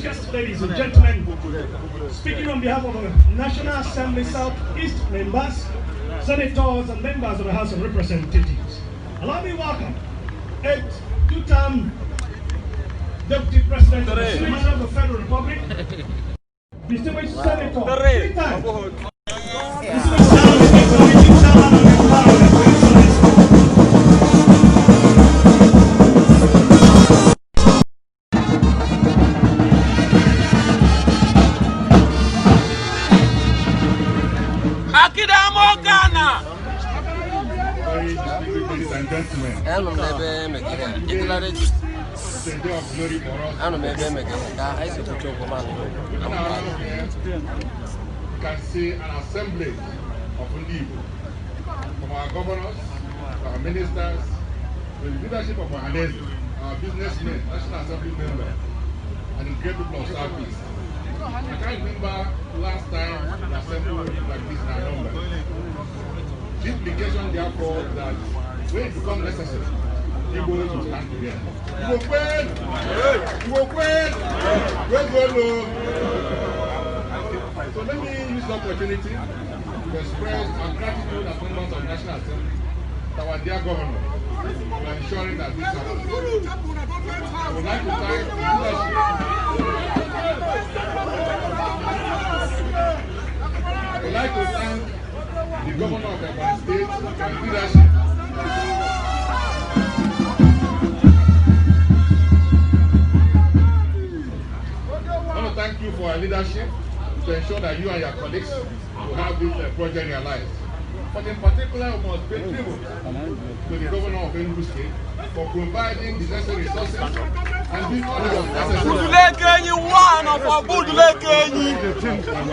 distinguished ladies and gentlemen, speaking on behalf of the National Assembly Southeast members, senators and members of the House of Representatives, allow me welcome 8th two-term Deputy President of the Senate of the Federal Republic, distinguished Senator, three-time ladies and gentlemen, it's a day of glory for us. You can see an assembly of Ndibo, from our governors, our ministers, the leadership of our businessmen, National Assembly members, and the great people of Southeast. I can't remember last time the assembly was like this in our number. The implication, therefore, that when it becomes necessary, people will stand together. You will win! You will win! Let's go low! So let me use the opportunity to express our gratitude as members of the National Assembly to our dear governor for ensuring that this happens. I would like to thank the leadership. I would like to thank the governor of Ebonyi State for his leadership. I want to thank you for your leadership to ensure that you and your colleagues will have this project realized. But in particular, we must pay tribute to the governor of Enugu State for providing the necessary resources and doing all that was necessary to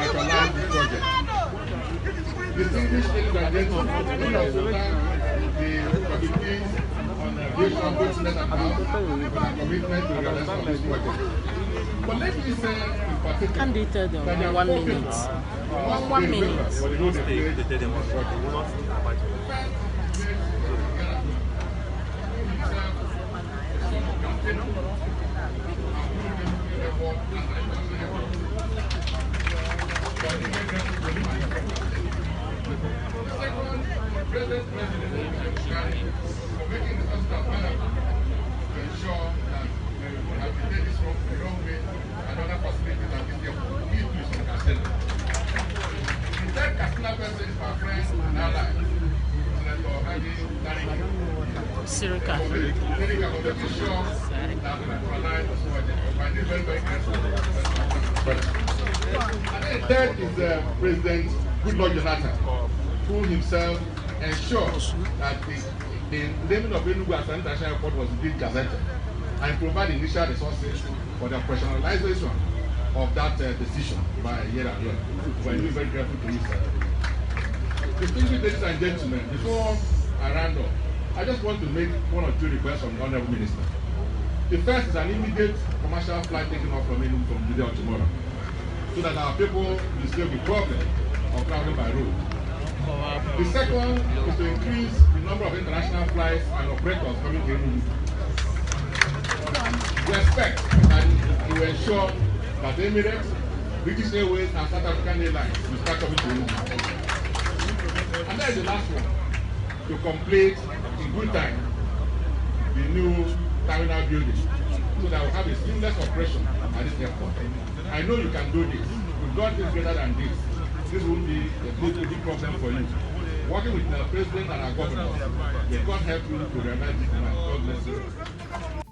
actualize this project. Distinguished ladies and gentlemen, we also thank the committees on aviation, business and health for their commitment to the realization of this project. But let me say in particular, can they tell them 1 minute? 1 minute. For the role they play in this project. President for making the hospital available to ensure that we rehabilitate this road the wrong way and other facilities that this year will be used in Katsina. The third Katsina person is my friend and ally, Senator Hadi Dariki. Sirika. For making sure that we neutralize this project. I need very, very grateful. And then the third is President Goodluck Jonathan, who himself ensures that the naming of Enugu as an international airport was indeed gazetted and provide initial resources for the operationalization of that decision by year and year. We are very grateful to you, sir. Distinguished ladies and gentlemen, before I round up, I just want to make 1 or 2 requests from the Honorable Minister. The first is an immediate commercial flight taking off from Enugu from today or tomorrow, so that our people will still be problem of traveling by road. The second is to increase the number of international flights and operators coming to Enugu. We expect that we will ensure that Emirates, British Airways and South African Airlines will start coming to Enugu. And that is the last one, to complete in good time the new terminal building so that we have a seamless operation at this airport. I know you can do this. We've got this better than this. This won't be a big problem for you. Working with the president and our governor, we can't help you to realize this. God bless you.